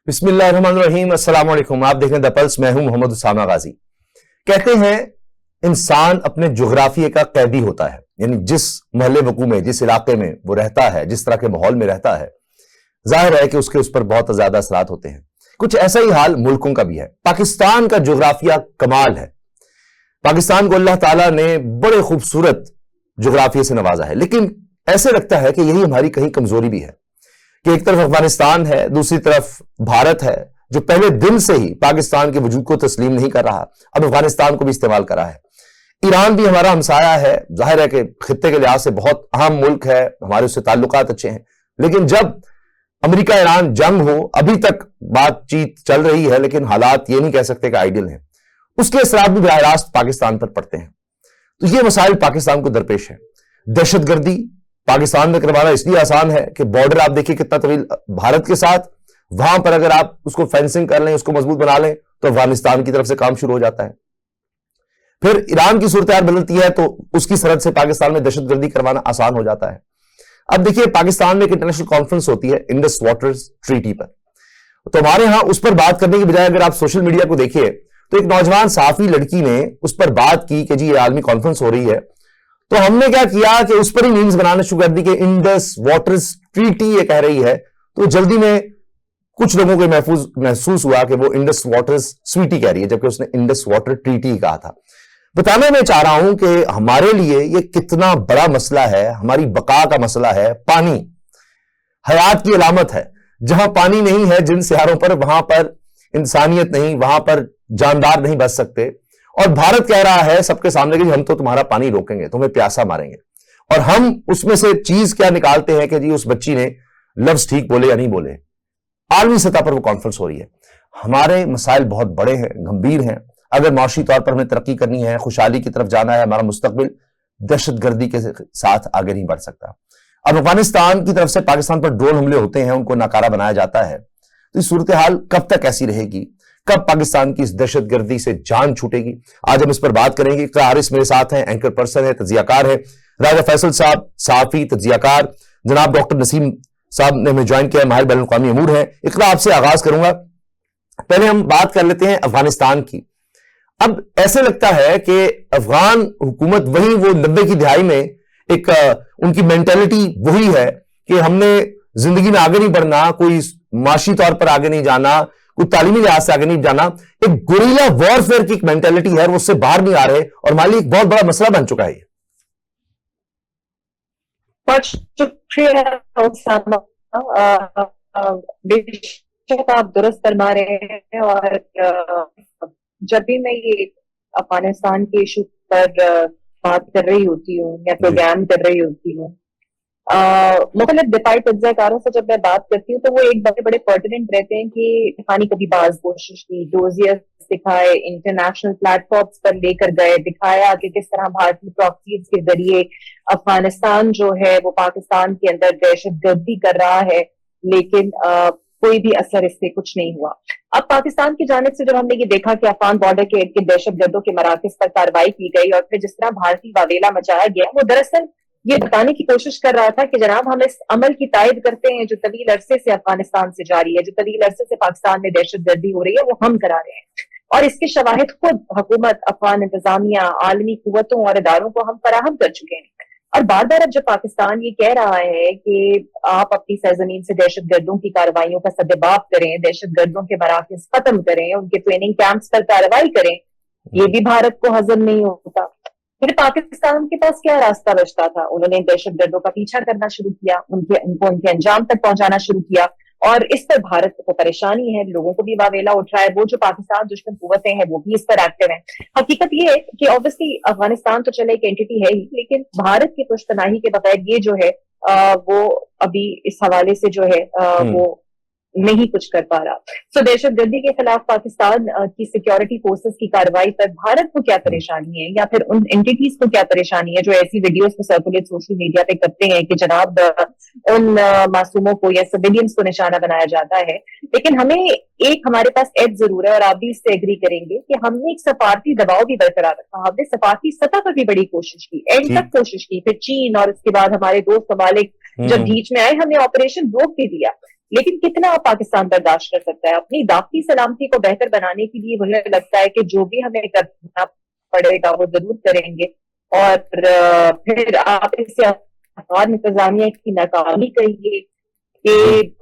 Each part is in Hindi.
बिस्मिल्लाहिर्रहमानिर्रहीम, अस्सलाम वालेकुम। आप देख रहे हैं द पल्स। मैं हूं मोहम्मद उसामा गाजी। कहते हैं इंसान अपने जुग्राफिये का कैदी होता है, यानी जिस महल्ले वकू में, जिस इलाके में वो रहता है, जिस तरह के माहौल में रहता है, जाहिर है कि उसके उस पर बहुत ज्यादा असरात होते हैं। कुछ ऐसा ही हाल मुल्कों का भी है। पाकिस्तान का जुग्राफिया कमाल है। पाकिस्तान को अल्लाह ताला ने बड़े खूबसूरत जुग्राफिये से नवाजा है, लेकिन ऐसे लगता है कि यही हमारी कहीं कमजोरी भी है कि एक तरफ अफगानिस्तान है, दूसरी तरफ भारत है, जो पहले दिन से ही पाकिस्तान के वजूद को तस्लीम नहीं कर रहा, अब अफगानिस्तान को भी इस्तेमाल कर रहा है। ईरान भी हमारा हमसाया है, जाहिर है कि खित्ते के लिहाज से बहुत अहम मुल्क है, हमारे उससे ताल्लुकात अच्छे हैं। लेकिन जब अमेरिका ईरान जंग हो, अभी तक बातचीत चल रही है, लेकिन हालात ये नहीं कह सकते कि आइडियल हैं, उसके असरात भी बराह रास्त पाकिस्तान पर पड़ते हैं। तो ये मसाइल पाकिस्तान को दरपेश है। दहशतगर्दी पाकिस्तान में करवाना इसलिए आसान है कि बॉर्डर आप देखिए कितना तवील भारत के साथ, वहां पर अगर आप उसको फेंसिंग कर लें, उसको मजबूत बना लें, तो अफगानिस्तान की तरफ से काम शुरू हो जाता है। फिर ईरान की सूरत बदलती है तो उसकी सरहद से पाकिस्तान में दहशतगर्दी करवाना आसान हो जाता है। अब देखिए, पाकिस्तान में एक इंटरनेशनल कॉन्फ्रेंस होती है इंडस वाटर्स ट्रीटी पर, तो हमारे यहां उस पर बात करने की बजाय अगर आप सोशल मीडिया को देखिए तो एक नौजवान साफी लड़की ने उस पर बात की कि जी ये आलमी कॉन्फ्रेंस हो रही है, तो हमने क्या किया कि उस पर ही मीम्स बनाना शुरू कर दी कि इंडस वाटर्स ट्रीटी ये कह रही है। तो जल्दी में कुछ लोगों को महसूस हुआ कि वो इंडस वाटर्स स्वीटी कह रही है, जबकि उसने इंडस वाटर ट्रीटी कहा था। बताना मैं चाह रहा हूं कि हमारे लिए ये कितना बड़ा मसला है, हमारी बका का मसला है। पानी हयात की अलामत है। जहां पानी नहीं है जिन सियारों पर, वहां पर इंसानियत नहीं, वहां पर जानदार नहीं बच सकते। और भारत कह रहा है सबके सामने कि हम तो तुम्हारा पानी रोकेंगे, तुम्हें प्यासा मारेंगे। और हम उसमें से चीज क्या निकालते हैं कि जी उस बच्ची ने लफ्ज ठीक बोले या नहीं बोले। आलमी सतह पर वो कॉन्फ्रेंस हो रही है। हमारे मसाइल बहुत बड़े हैं, गंभीर हैं। अगर माशी तौर पर हमें तरक्की करनी है, खुशहाली की तरफ जाना है, हमारा मुस्तकबिल दहशतगर्दी के साथ आगे नहीं बढ़ सकता। अब अफगानिस्तान की तरफ से पाकिस्तान पर ड्रोन हमले होते हैं, उनको नाकारा बनाया जाता है। तो इस सूरत हाल कब तक ऐसी रहेगी? कब पाकिस्तान की इस दहशतगर्दी से जान छूटेगी? आज हम इस पर बात करेंगे। इकरा हारिस मेरे साथ हैं, एंकर पर्सन है, तज्जियाकार है। राजा फैसल साहब साफी तज्जियाकार। जनाब डॉक्टर नसीम साहब ने हमें ज्वाइन किया, माहिर बैनुल-अक़वामी अमूर है। इकरा आपसे आगाज करूंगा। पहले हम बात कर लेते हैं अफगानिस्तान की। अब ऐसे लगता है कि अफगान हुकूमत वही वो 90 की दिहाई में एक उनकी मेंटेलिटी वही है कि हमने जिंदगी में आगे नहीं बढ़ना, कोई माशी तौर पर आगे नहीं जाना, कोई तालीमी लिहाज से आगे नहीं जाना। एक गुरिल्ला वॉरफेयर की एक मेंटेलिटी है, वो उससे बाहर नहीं आ रहे और हमारे लिए एक बहुत बड़ा मसला बन चुका है। बहुत शुक्रिया उसामा। बेशक आप दुरुस्त फरमा रहे हैं। और जब भी मैं ये अफगानिस्तान के इशू पर बात कर रही होती हूँ या प्रोग्राम कर रही होती हूँ, मुख्तलिफ दिफाई तज्ज़ियाकारों से जब मैं बात करती हूँ तो वो एक बड़े बड़े पर्टिनेंट रहते हैं कि पाकिस्तानी कभी बाज कोशिश की, डोजियर्स दिखाए, इंटरनेशनल प्लेटफॉर्म्स पर लेकर गए, दिखाया कि किस तरह भारतीय प्रॉक्सीज के जरिए अफगानिस्तान जो है वो पाकिस्तान के अंदर दहशतगर्दी कर रहा है, लेकिन कोई भी असर इससे कुछ नहीं हुआ। अब पाकिस्तान की जानिब से जब हमने ये देखा कि अफगान बॉर्डर के इर्द गिर्द दहशतगर्दों के मराकज पर कार्रवाई की गई और फिर जिस तरह भारतीय वावेला मचाया गया, वो दरअसल ये बताने की कोशिश कर रहा था कि जनाब हम इस अमल की तायद करते हैं जो तवील अरसे से अफगानिस्तान से जारी है, जो तवील अरसे से पाकिस्तान में दहशतगर्दी हो रही है, वो हम करा रहे हैं। और इसके शवाहिद खुद हुकूमत, अफगान इंतजामिया, आलमी कुव्वतों और इदारों को हम फराहम कर चुके हैं। और बार बार अब जब पाकिस्तान ये कह रहा है कि आप अपनी सरजमीन से दहशतगर्दों की कार्रवाइयों का सद्देबाब करें, दहशतगर्दों के मराकज खत्म करें, उनके ट्रेनिंग कैंप्स पर कार्रवाई करें, ये भी भारत को हजम नहीं होता। फिर पाकिस्तान के पास क्या रास्ता बचता था? उन्होंने दहशतगर्दों का पीछा करना शुरू किया, उनके अंजाम तक पहुंचाना शुरू किया। और इस पर भारत को परेशानी है, लोगों को भी वावेला उठ रहा है। वो जो पाकिस्तान दुश्मन कुव्वतें हैं वो भी इस पर एक्टिव हैं। हकीकत ये है कि ऑब्वियसली अफगानिस्तान तो चले एक एंटिटी है ही, लेकिन भारत की पुश्तनाही के बगैर ये जो है वो अभी इस हवाले से जो है वो नहीं कुछ कर पा रहा। सो दहशतगर्दी के खिलाफ पाकिस्तान की सिक्योरिटी फोर्सेस की कार्रवाई पर भारत को क्या परेशानी है, या फिर उन एंटिटीज को क्या परेशानी है जो ऐसी वीडियोस को सर्कुलेट सोशल मीडिया पे करते हैं कि जनाब उन मासूमों को या सिविलियंस को निशाना बनाया जाता है। लेकिन हमें एक हमारे पास एज जरूर है, और आप भी इससे एग्री करेंगे कि हमने एक सफारती दबाव भी बरकरार रखा। हमने सफारती सतह पर भी बड़ी कोशिश की, एंड तक कोशिश की। फिर चीन और उसके बाद हमारे दोस्त ममालिक जब बीच में आए, हमने ऑपरेशन रोक भी दिया। लेकिन कितना पाकिस्तान बर्दाश्त कर सकता है? अपनी दाखिली सलामती को बेहतर बनाने के लिए मुझे लगता है कि जो भी हमें करना पड़ेगा वो जरूर करेंगे। और फिर आप इसे अफगान इंतजामिया की नाकामी कहिए कि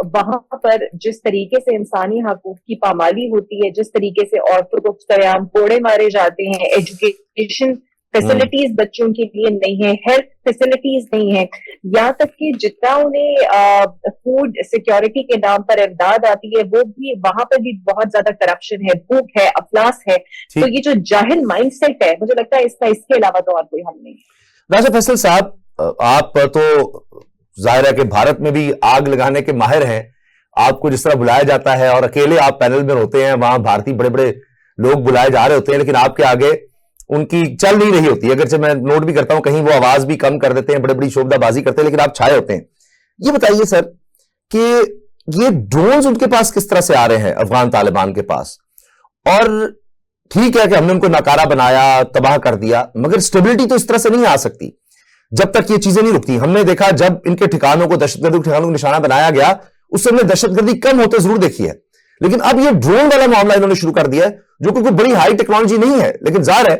वहां पर जिस तरीके से इंसानी हकूक की पामाली होती है, जिस तरीके से औरतों को कयाम कोड़े मारे जाते हैं, एजुकेशन फैसिलिटीज बच्चों के लिए नहीं है, हेल्थ फैसिलिटीज नहीं है, यहाँ तक कि जितना उन्हें फूड सिक्योरिटी के नाम पर इमदाद आती है वो भी वहां पर भी बहुत ज्यादा करप्शन है, भूख है, अफलास है। तो ये जो जाहिल माइंडसेट है, मुझे लगता है इसके अलावा तो और कोई हल नहीं। राजा फैसल साहब, आप तो जाहिर है कि भारत में भी आग लगाने के माहिर हैं। आपको जिस तरह बुलाया जाता है और अकेले आप पैनल में होते हैं, वहां भारतीय बड़े बड़े लोग बुलाए जा रहे होते हैं, लेकिन आपके आगे उनकी चल नहीं रही होती। अगर मैं नोट भी करता हूं कहीं वो आवाज भी कम कर देते हैं, बड़ी बड़ी शोबदाबाजी करते हैं, लेकिन आप छाए होते हैं। ये बताइए सर कि ये ड्रोन्स उनके पास किस तरह से आ रहे हैं अफगान तालिबान के पास? और ठीक है कि हमने उनको नाकारा बनाया, तबाह कर दिया, मगर स्टेबिलिटी तो इस तरह से नहीं आ सकती जब तक ये चीजें नहीं रुकती। हमने देखा जब इनके ठिकानों को, दहशतगर्दी के ठिकानों को निशाना बनाया गया, उससे हमने दहशतगर्दी कम होते जरूर देखी है। लेकिन अब ये ड्रोन वाला मामला इन्होंने शुरू कर दिया है, जो कि कोई बड़ी हाई टेक्नोलॉजी नहीं है, लेकिन जाहिर है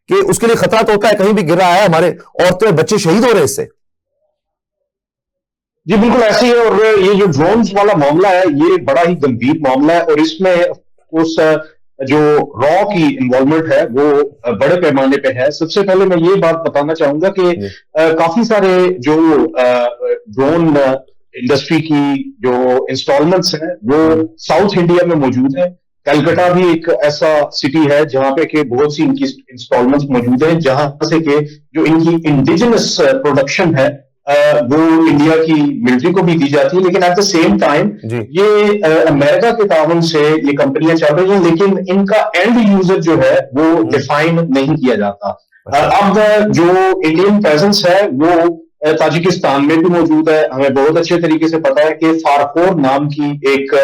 कि उसके लिए खतरा तो होता है, कहीं भी गिर रहा है, हमारे औरतें बच्चे शहीद हो रहे हैं इससे। जी बिल्कुल ऐसी है। और ये जो ड्रोन्स वाला मामला है ये बड़ा ही गंभीर मामला है, और इसमें उस जो रॉ की इन्वॉल्वमेंट है वो बड़े पैमाने पे है। सबसे पहले मैं ये बात बताना चाहूंगा कि काफी सारे जो ड्रोन इंडस्ट्री की जो इंस्टॉलमेंट्स हैं वो साउथ इंडिया में मौजूद है। कलकत्ता भी एक ऐसा सिटी है जहां पे कि बहुत सी इनकी इंस्टॉलमेंट्स मौजूद है, जहां से कि जो इनकी इंडिजिनस प्रोडक्शन है वो इंडिया की मिलिट्री को भी दी जाती है। लेकिन एट द सेम टाइम ये अमेरिका के ताउन से ये कंपनियां चल रही हैं, लेकिन इनका एंड यूजर जो है वो डिफाइन नहीं किया जाता। अब जो इंडियन प्रेजेंस है वो ताजिकिस्तान में भी मौजूद है। हमें बहुत अच्छे तरीके से पता है कि फारकोर नाम की एक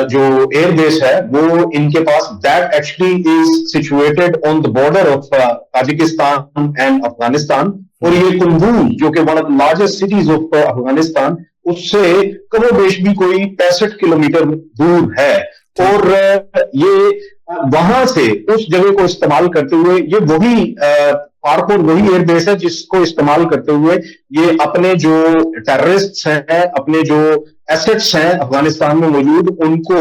जो एयरबेस है वो इनके पास, that actually is situated on the border of Tajikistan and Afghanistan. और ये कुंदूज जो कि one of the largest cities of Afghanistan, उससे कमोबेश भी कोई 65 किलोमीटर दूर है। और ये वहां से उस जगह को इस्तेमाल करते हुए, ये वही फारकोर वही एयरबेस है जिसको इस्तेमाल करते हुए ये अपने जो टेररिस्ट्स हैं, अपने जो एसेट्स हैं अफगानिस्तान में मौजूद, उनको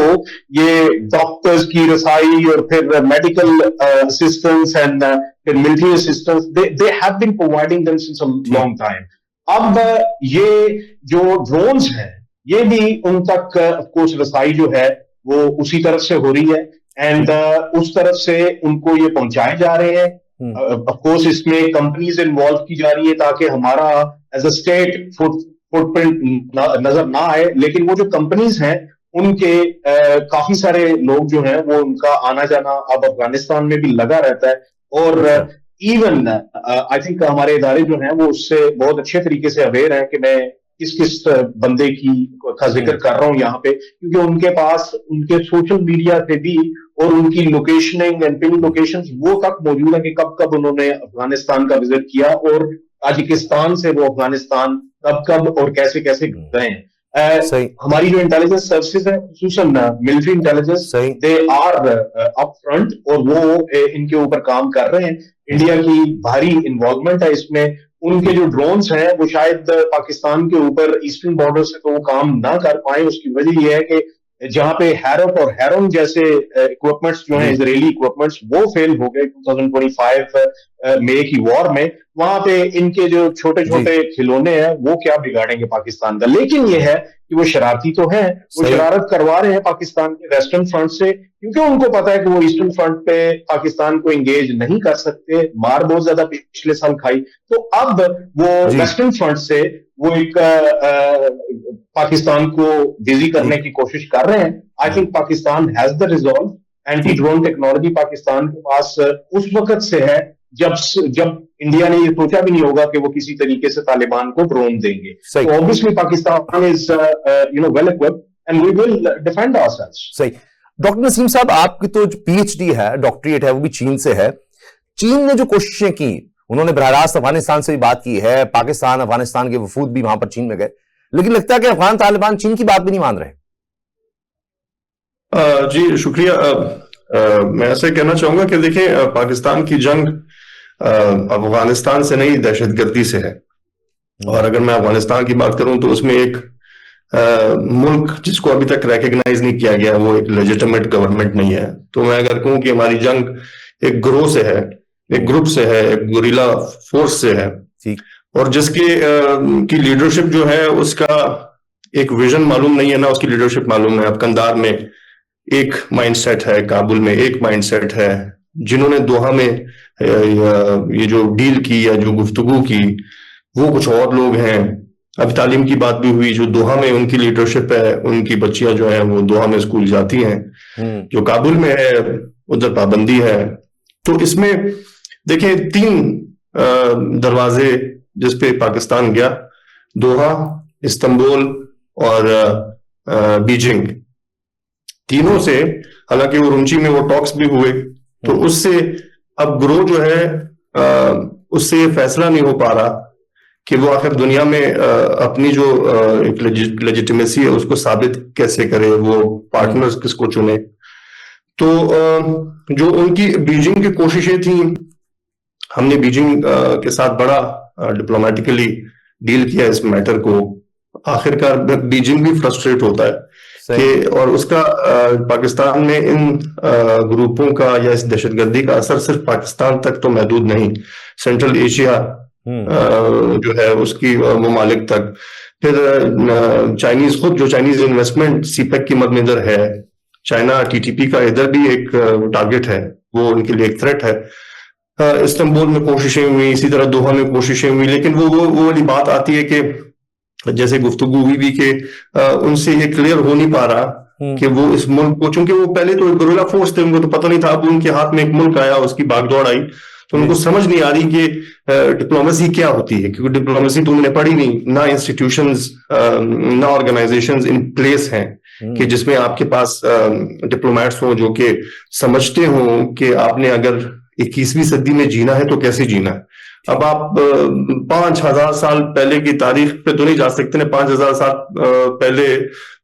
ये डॉक्टर्स की रसाई और फिर मेडिकल असिस्टेंस एंड फिर military assistance, they have been providing them since a long time. अब ये जो ड्रोन्स हैं ये भी उन तक ऑफकोर्स रसाई जो है वो उसी तरफ से हो रही है, एंड उस तरफ से उनको ये पहुंचाए जा रहे हैं। ऑफकोर्स इसमें कंपनीज इन्वॉल्व की जा रही है ताकि हमारा एज अ स्टेट फुटप्रिंट नजर ना आए। लेकिन वो जो कंपनीज हैं उनके काफी सारे लोग जो हैं वो उनका आना जाना अब अफगानिस्तान में भी लगा रहता है। और इवन आई थिंक हमारे इदारे जो हैं वो उससे बहुत अच्छे तरीके से अवेयर हैं कि मैं किस किस बंदे का जिक्र कर रहा हूं यहाँ पे, क्योंकि उनके पास उनके सोशल मीडिया पे भी और उनकी लोकेशनिंग एंड पिन लोकेशंस वो तक मौजूद है कि कब कब उन्होंने अफगानिस्तान का विजिट किया और ताजिकिस्तान से वो अफगानिस्तान कब कब और कैसे कैसे गए। हमारी जो इंटेलिजेंस सर्विसेज है, खुसूसन military intelligence, they are up front और वो इनके ऊपर काम कर रहे हैं। इंडिया की भारी इन्वॉल्वमेंट है इसमें। उनके जो ड्रोन्स हैं वो शायद पाकिस्तान के ऊपर ईस्टर्न बॉर्डर से तो वो काम ना कर पाए। उसकी वजह यह है कि जहां पे हैरप और हैरोन जैसे इक्विपमेंट्स जो हैं, इजरायली इक्विपमेंट्स, वो फेल हो गए 2025 मई की वॉर में। वहां पे इनके जो छोटे छोटे खिलौने हैं वो क्या बिगाड़ेंगे पाकिस्तान का। लेकिन ये है कि वो शरारती तो हैं, वो शरारत करवा रहे हैं पाकिस्तान के वेस्टर्न फ्रंट से, क्योंकि उनको पता है कि वो ईस्टर्न फ्रंट पे पाकिस्तान को एंगेज नहीं कर सकते। मार बहुत ज्यादा पिछले साल खाई, तो अब वो वेस्टर्न फ्रंट से वो एक पाकिस्तान को बिजी करने की कोशिश कर रहे हैं। I think Pakistan has the resolve. Anti drone technology Pakistan के पास उस वक्त से है जब इंडिया ने ये सोचा भी नहीं होगा कि वो किसी तरीके से तालिबान को ड्रोन देंगे। तो obviously Pakistan is well equipped and we will defend ourselves. सही। डॉक्टर नसीम साहब, आपकी तो जो पीएचडी है, डॉक्टरेट है, वो भी चीन से है। चीन ने जो कोशिशें की, उन्होंने बराह रास्त अफगानिस्तान से भी बात की है, पाकिस्तान अफगानिस्तान के वफूद भी वहां पर चीन में गए, लेकिन लगता है कि अफगान तालिबान चीन की बात भी नहीं मान रहे। जी शुक्रिया। मैं ऐसे कहना चाहूंगा कि देखें, पाकिस्तान की जंग अफगानिस्तान से नहीं, दहशतगर्दी से है। और अगर मैं अफगानिस्तान की बात करूं तो उसमें एक मुल्क जिसको अभी तक रिकग्नाइज नहीं किया गया, वो एक लेजिटिमेट गवर्नमेंट नहीं है। तो मैं अगर कहूं कि हमारी जंग एक ग्रोह से है, एक ग्रुप से है, एक गुरिल्ला फोर्स से है, ठीक। और जिसकी की लीडरशिप जो है उसका एक विजन मालूम नहीं है ना, उसकी लीडरशिप मालूम है। अब कंधार में एक माइंडसेट है, काबुल में एक माइंडसेट है। जिन्होंने दोहा में ये जो डील की या जो गुफ्तगू की, वो कुछ और लोग हैं। अब तालीम की बात भी हुई, जो दोहा में उनकी लीडरशिप है, उनकी बच्चियां जो हैं वो दोहा में स्कूल जाती हैं। जो काबुल में है उधर पाबंदी है। तो इसमें देखिए 3 दरवाजे जिस पे पाकिस्तान गया, दोहा, इस्तांबुल और बीजिंग। तीनों से, हालांकि वो रुंची में वो टॉक्स भी हुए, तो उससे अब ग्रो जो है उससे ये फैसला नहीं हो पा रहा कि वो आखिर दुनिया में अपनी जो एक लेजिटिमेसी है उसको साबित कैसे करे, वो पार्टनर्स किसको चुने। तो जो उनकी बीजिंग की कोशिशें थी, हमने बीजिंग के साथ बड़ा डिप्लोमेटिकली डील किया इस मैटर को। आखिरकार बीजिंग भी फ्रस्ट्रेट होता है कि, और उसका पाकिस्तान में इन ग्रुपों का या इस दहशतगर्दी का असर सिर्फ पाकिस्तान तक तो महदूद नहीं, सेंट्रल एशिया जो है उसकी ममालिक तक। फिर चाइनीज खुद, जो चाइनीज इन्वेस्टमेंट सीपेक की मद नजर है, चाइना टीटीपी का इधर भी एक टारगेट है, वो उनके लिए एक थ्रेट है। इस्तांबुल में कोशिशें हुई, इसी तरह दोहा में कोशिशें हुई, लेकिन वो वाली बात आती है कि जैसे गुफ्तगू हुई भी कि उनसे ये क्लियर हो नहीं पा रहा कि वो इस मुल्क को, चूंकि वो पहले तो गुरिल्ला फोर्स थे, उनको तो पता नहीं था। अब उनके हाथ में एक मुल्क आया, उसकी भागदौड़ आई, तो उनको समझ नहीं आ रही कि डिप्लोमेसी क्या होती है, क्योंकि डिप्लोमेसी तो उन्होंने पढ़ी नहीं, ना इंस्टीट्यूशंस ना ऑर्गेनाइजेशंस इन प्लेस हैं कि जिसमें आपके पास डिप्लोमेट्स हों जो कि समझते हों कि आपने अगर 21वीं सदी में जीना है तो कैसे जीना है। अब आप 5000 साल पहले की तारीख पे तो नहीं जा सकते ना। 5000 साल पहले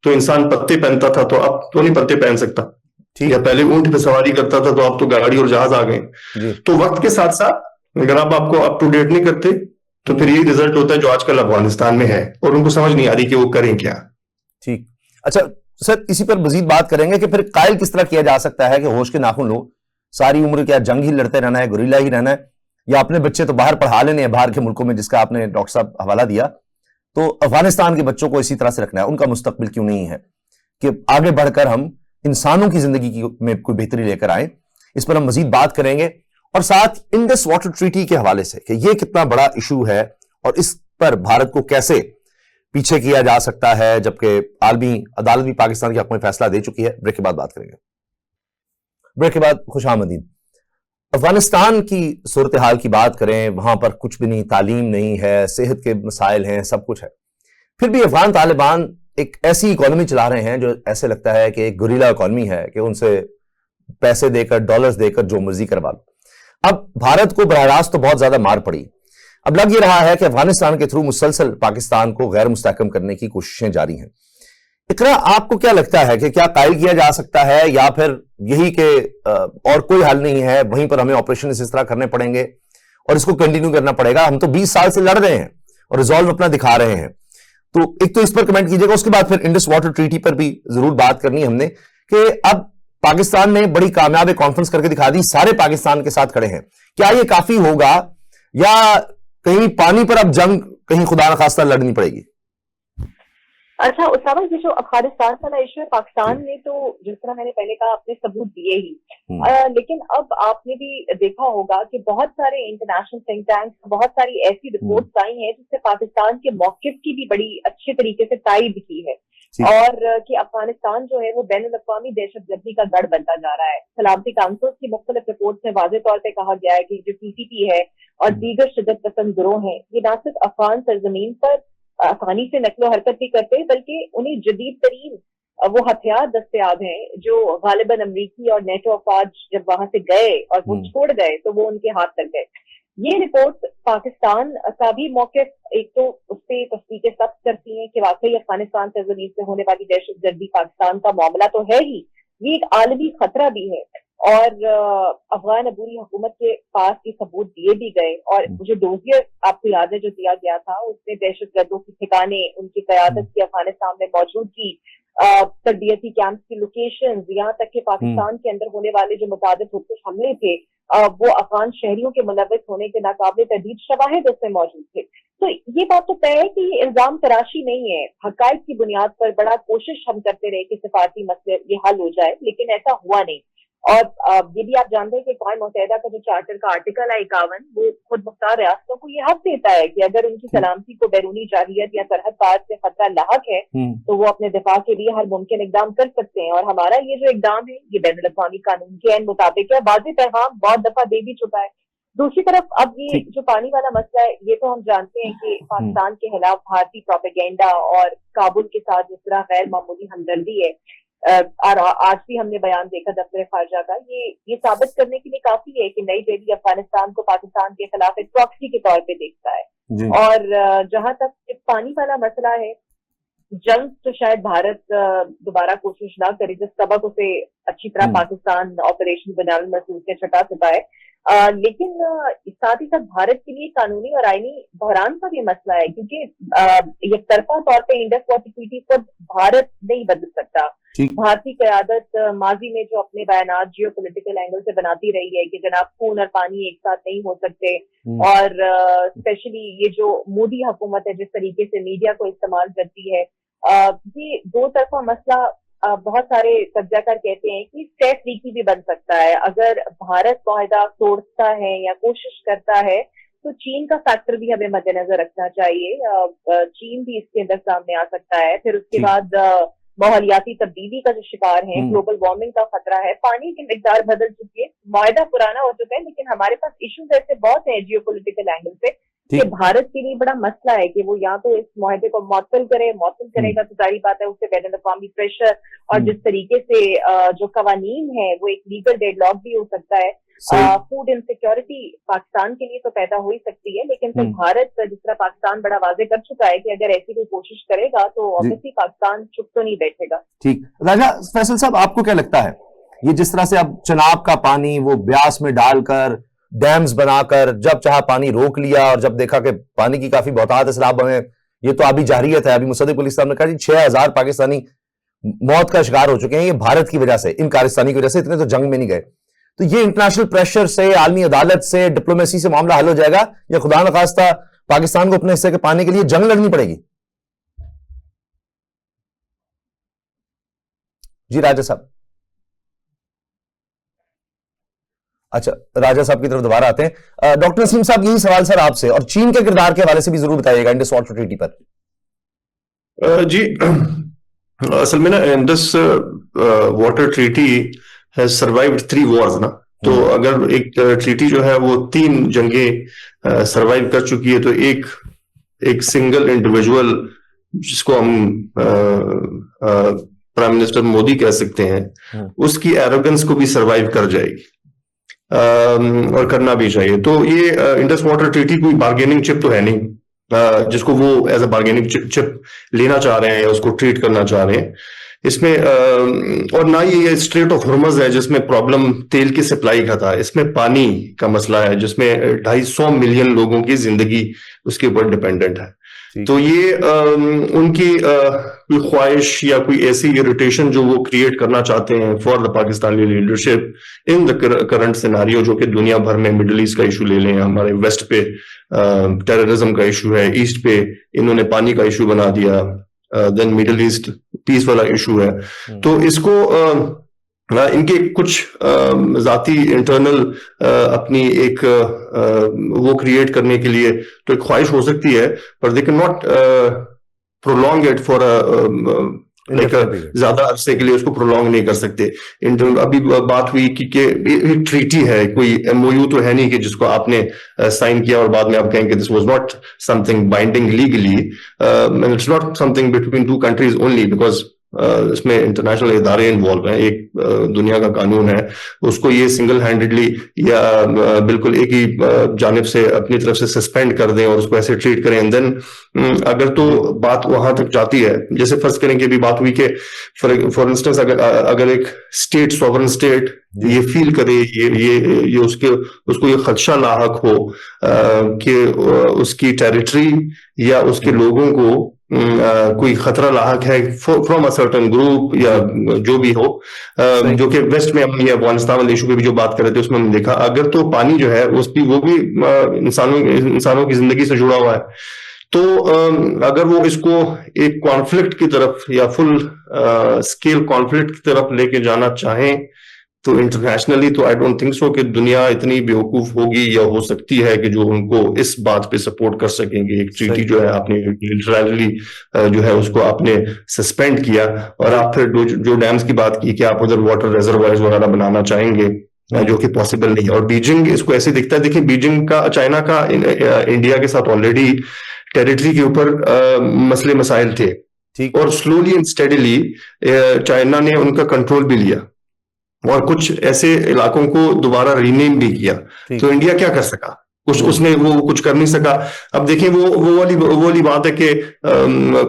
तो इंसान पत्ते पहनता था, तो अब तो नहीं पत्ते पहन सकता। या पहले ऊंट पे सवारी करता था, तो अब तो गाड़ी और जहाज आ गए। तो वक्त के साथ साथ अगर आप आपको अप टू डेट नहीं करते तो फिर यही रिजल्ट होता है जो आजकल अफगानिस्तान में है, और उनको समझ नहीं आ रही कि वो करें क्या। ठीक। अच्छा सर, इसी पर मजीद बात करेंगे कि फिर कायल किस तरह किया जा सकता है कि होश के नाखून लो, सारी उम्र क्या जंग ही लड़ते रहना है, गुरिल्ला ही रहना है, या अपने बच्चे तो बाहर पढ़ा लेने हैं बाहर के मुल्कों में, जिसका आपने डॉक्टर साहब हवाला दिया, तो अफगानिस्तान के बच्चों को इसी तरह से रखना है, उनका मुस्तकबिल क्यों नहीं है कि आगे बढ़कर हम इंसानों की जिंदगी में कोई बेहतरी लेकर आए। इस पर हम मजीद बात करेंगे, और साथ इंडस वाटर ट्रीटी के हवाले से कि यह कितना बड़ा इशू है और इस पर भारत को कैसे पीछे किया जा सकता है, जबकि आलमी अदालत भी पाकिस्तान के हक में फैसला दे चुकी है। ब्रेक के बाद बात करेंगे। ब्रेक के बाद खुशामदीद। अफगानिस्तान की सूरत हाल की बात करें, वहां पर कुछ भी नहीं, तालीम नहीं है, सेहत के मसाइल हैं, सब कुछ है, फिर भी अफगान तालिबान एक ऐसी इकोनॉमी चला रहे हैं जो ऐसे लगता है कि एक गुरिल्ला इकोनॉमी है कि उनसे पैसे देकर, डॉलर्स देकर जो मर्जी करवा लो। अब भारत को बराह रास्त तो बहुत ज्यादा मार पड़ी। अब लग ये रहा है कि अफगानिस्तान के थ्रू मुसलसल पाकिस्तान को गैर मुस्तहकम करने की कोशिशें जारी हैं। इकरा, आपको क्या लगता है कि क्या कायल किया जा सकता है, या फिर यही कि और कोई हल नहीं है, वहीं पर हमें ऑपरेशन इस तरह करने पड़ेंगे और इसको कंटिन्यू करना पड़ेगा? हम तो 20 साल से लड़ रहे हैं और रिजॉल्व अपना दिखा रहे हैं। तो एक तो इस पर कमेंट कीजिएगा, उसके बाद फिर इंडस वाटर ट्रीटी पर भी जरूर बात करनी है हमने कि अब पाकिस्तान ने बड़ी कामयाब कॉन्फ्रेंस करके दिखा दी, सारे पाकिस्तान के साथ खड़े हैं। क्या ये काफी होगा, या कहीं पानी पर अब जंग कहीं खुदा न खास्ता लड़नी पड़ेगी? अच्छा उसामा, ये जो अफगानिस्तान वाला इशू है, पाकिस्तान ने तो जिस तरह मैंने पहले कहा अपने सबूत दिए ही, लेकिन अब आपने भी देखा होगा कि बहुत सारे इंटरनेशनल थिंक टैंक, बहुत सारी ऐसी रिपोर्ट्स आई हैं जिससे पाकिस्तान के मौकिफ की भी बड़ी अच्छे तरीके से तायद की है, और कि अफगानिस्तान जो है वो बैनुल-अक़वामी दहशतगर्दी का गढ़ बनता जा रहा है। सलामती काउंसिल की मुख्तलिफ रिपोर्ट्स में वाज़ेह तौर पर कहा गया है कि जो टीटीपी है और दीगर शिद्दत पसंद गिरोह हैं, ये न सिर्फ अफगान सरजमीन पर आसानी से नकलो हरकत भी करते हैं, बल्कि उन्हें जदीद तरीन वो हथियार दस्तयाब हैं जो गालिबन अमरीकी और नेटो अफवाज जब वहां से गए और वो छोड़ गए तो वो उनके हाथ तक गए। ये रिपोर्ट पाकिस्तान का भी मौक़िफ़ एक तो उस पर तस्दीक़ें सख्त करती हैं कि वाकई अफगानिस्तान सरजमीन से होने वाली दहशतगर्दी पाकिस्तान का मामला तो है ही, ये एक आलमी खतरा भी है। और अफगान अबूरी हुकूमत के पास ये सबूत दिए भी गए, और मुझे डोजियर आपको याद है जो दिया गया था, उसने दहशतगर्दों के ठिकाने, उनकी कयादत की अफगानिस्तान में मौजूदगी, तरबियती कैंप की लोकेशन, यहाँ तक कि पाकिस्तान के अंदर होने वाले जो मुताबिक खुदकुश हमले थे वो अफगान शहरियों के मुलविस होने के नाकाबिल तर्दीद शवाहिद उसमें मौजूद थे। तो ये बात तो तय है कि ये इल्जाम तराशी नहीं है, हकायक की बुनियाद पर बड़ा कोशिश हम करते रहे कि सिफारती मसले ये हल हो जाए, लेकिन ऐसा हुआ नहीं। और ये भी आप जानते हैं कि क़ौम मुत्तहिदा का जो चार्टर का आर्टिकल है 51, वो खुद मुख्तार रियासतों को ये हक देता है कि अगर उनकी सलामती को बैरूनी जारहियत या सरहद पार से खतरा लाहक है तो वो अपने दिफा के लिए हर मुमकिन इकदाम कर सकते हैं। और हमारा ये जो इकदाम है ये बैनुल अक़वामी कानून के ऐन मुताबिक है, वाज़ेह पैगाम बहुत दफा दे भी चुका है। दूसरी तरफ अब ये जो पानी वाला मसला है, ये तो हम जानते हैं कि पाकिस्तान के खिलाफ भारतीय प्रोपेगेंडा और काबुल के साथ जिस तरह गैर मामूली हमदर्दी है, और आज भी हमने बयान देखा दफ्तर खारजा का, ये साबित करने के लिए काफी है कि नई दिल्ली अफगानिस्तान को पाकिस्तान के खिलाफ एक प्रॉक्सी के तौर पे देखता है। और जहां तक पानी वाला मसला है, जंग तो शायद भारत दोबारा कोशिश ना करे, जिस सबक उसे अच्छी तरह पाकिस्तान ऑपरेशन बनाल महसूस से छटा चुका है। लेकिन साथ ही साथ भारत के लिए कानूनी और आईनी बहरान का भी मसला है, क्योंकि एक तरफा तौर पे इंडस वाटर ट्रीटी को भारत नहीं बदल सकता। भारतीय क़यादत माजी में जो अपने बयानात जियो पोलिटिकल एंगल से बनाती रही है कि जनाब खून और पानी एक साथ नहीं हो सकते, और स्पेशली ये जो मोदी हुकूमत है जिस तरीके से मीडिया को इस्तेमाल करती है, ये दो तरफा मसला बहुत सारे सब्जाकार कहते हैं कि स्टेट लीकी भी बन सकता है। अगर भारत मुआहदा तोड़ता है या कोशिश करता है तो चीन का फैक्टर भी हमें मद्देनजर रखना चाहिए। चीन भी इसके अंदर सामने आ सकता है। फिर उसके बाद माहौलियाती तब्दीली का जो शिकार है, ग्लोबल वार्मिंग का खतरा है, पानी की मिकदार बदल चुकी है, मुआहदा पुराना हो चुका है, लेकिन हमारे पास इश्यूज ऐसे बहुत हैं जियो पोलिटिकल एंगल से कि भारत के लिए बड़ा मसला है कि वो या तो इस मुआहदे को मुअत्तल करेगा तो जाहिर बात है उससे बैनुल अक़वामी प्रेशर और जिस तरीके से जो कवानीन है वो एक लीगल डेडलॉक भी हो सकता है। फूड इनसिक्योरिटी पाकिस्तान के लिए तो पैदा हो ही सकती है, लेकिन फिर भारत जिस तरह पाकिस्तान बड़ा वाजे कर चुका है कि अगर ऐसी कोई कोशिश करेगा तो ऑब्वियसली पाकिस्तान चुप तो नहीं बैठेगा। ठीक, राजा फैसल साहब, आपको क्या लगता है ये जिस तरह से अब चिनाब का पानी वो ब्यास में डालकर डैम्स बनाकर जब चाहा पानी रोक लिया, और जब देखा कि पानी की काफी बहुतात है सैलाब में, ये तो अभी जारियत है, अभी मुसद्दिक पुलिस साहब ने कहा 6000 पाकिस्तानी मौत का शिकार हो चुके हैं, ये भारत की वजह से, इन कारिस्तानी की वजह से, इतने तो जंग में नहीं गए। तो ये इंटरनेशनल प्रेशर से, आलमी अदालत से, डिप्लोमेसी से मामला हल हो जाएगा, या खुदा न खास्ता पाकिस्तान को अपने हिस्से के पाने के लिए जंग लड़नी पड़ेगी? जी राजा साहब। अच्छा, राजा साहब की तरफ दोबारा आते हैं। डॉक्टर नसीम साहब, यही सवाल सर आपसे, और चीन के किरदार के हवाले से भी जरूर बताइएगा इंडस वाटर ट्रीटी पर। जी, असल में ना Indus water treaty has survived 3 Wars ना, तो अगर एक ट्रीटी जो है वो 3 जंगें सर्वाइव कर चुकी है, तो एक सिंगल इंडिविजुअल जिसको हम प्राइम मिनिस्टर मोदी कह सकते हैं, उसकी एरोगेंस को भी सर्वाइव कर जाएगी, और करना भी चाहिए। तो ये इंडस वाटर ट्रीटी कोई बार्गेनिंग चिप तो है नहीं जिसको वो एज अ बार्गेनिंग चिप लेना चाह रहे हैं या उसको ट्रीट करना चाह रहे हैं इसमें, और ना ये स्ट्रेट ऑफ हॉर्मज़ है जिसमें प्रॉब्लम तेल की सप्लाई का था। इसमें पानी का मसला है जिसमें 250 मिलियन लोगों की जिंदगी उसके ऊपर डिपेंडेंट है। तो ये उनकी कोई ख्वाहिश या कोई ऐसी इरिटेशन जो वो क्रिएट करना चाहते हैं for the Pakistani leadership in the current scenario, जो कि दुनिया भर में मिडिल ईस्ट का इशू ले लें, हमारे वेस्ट पे टेररिज्म का इशू है, ईस्ट पे इन्होंने पानी का इशू बना दिया, देन मिडिल ईस्ट पीस वाला इशू है। तो इसको इनके कुछ जाती इंटरनल अपनी एक वो क्रिएट करने के लिए तो एक ख्वाहिश हो सकती है, पर they can not prolong it for ज्यादा अरसे के लिए उसको प्रोलॉन्ग नहीं कर सकते। अभी बात हुई कि एक ट्रीटी है, कोई एमओयू तो है नहीं कि जिसको आपने साइन किया और बाद में आप कहेंगे this was not something binding legally, it's not something between 2 countries only, because इसमें इंटरनेशनल इदारे इन्वॉल्व हैं, एक दुनिया का कानून है, उसको ये सिंगल हैंडेडली या बिल्कुल एक ही जानिब से अपनी तरफ से सस्पेंड कर दें और उसको ऐसे ट्रीट करें, एंड देन अगर तो बात वहां तक जाती है, जैसे फर्ज करें कि अभी बात हुई कि फॉर इंस्टेंस अगर एक स्टेट, सॉवरन स्टेट ये फील करे, ये उसको ये खदशा लाहक हो कि उसकी टेरिटरी या उसके लोगों को कोई खतरा लाहक है फ्रॉम अ सर्टेन ग्रुप या जो भी हो, जो कि वेस्ट में हम ये अफगानिस्तान वाले इशू पे भी जो बात कर रहे थे उसमें हमने देखा, अगर तो पानी जो है वो भी इंसानों की जिंदगी से जुड़ा हुआ है, तो अगर वो इसको एक कॉन्फ्लिक्ट की तरफ या फुल स्केल कॉन्फ्लिक्ट की तरफ लेके जाना चाहें तो इंटरनेशनली तो आई डोंट थिंक सो कि दुनिया इतनी बेवकूफ होगी या हो सकती है कि जो उनको इस बात पे सपोर्ट कर सकेंगे। एक ट्रीटी जो है आपने यूनिलैटरली जो है उसको आपने सस्पेंड किया, और आप फिर जो डैम्स की बात की कि आप उधर वाटर रिजर्वायर्स वगैरह बनाना चाहेंगे, जो कि पॉसिबल नहीं है। और बीजिंग इसको ऐसे दिखता है, देखिए बीजिंग का, चाइना का इंडिया के साथ ऑलरेडी टेरिटरी के ऊपर मसले मसाइल थे, और स्लोली एंड स्टेडीली चाइना ने उनका कंट्रोल भी लिया और कुछ ऐसे इलाकों को दोबारा रीनेम भी किया। तो इंडिया क्या कर सका? उसने वो कुछ कर नहीं सका। अब देखिए वो वाली बात है कि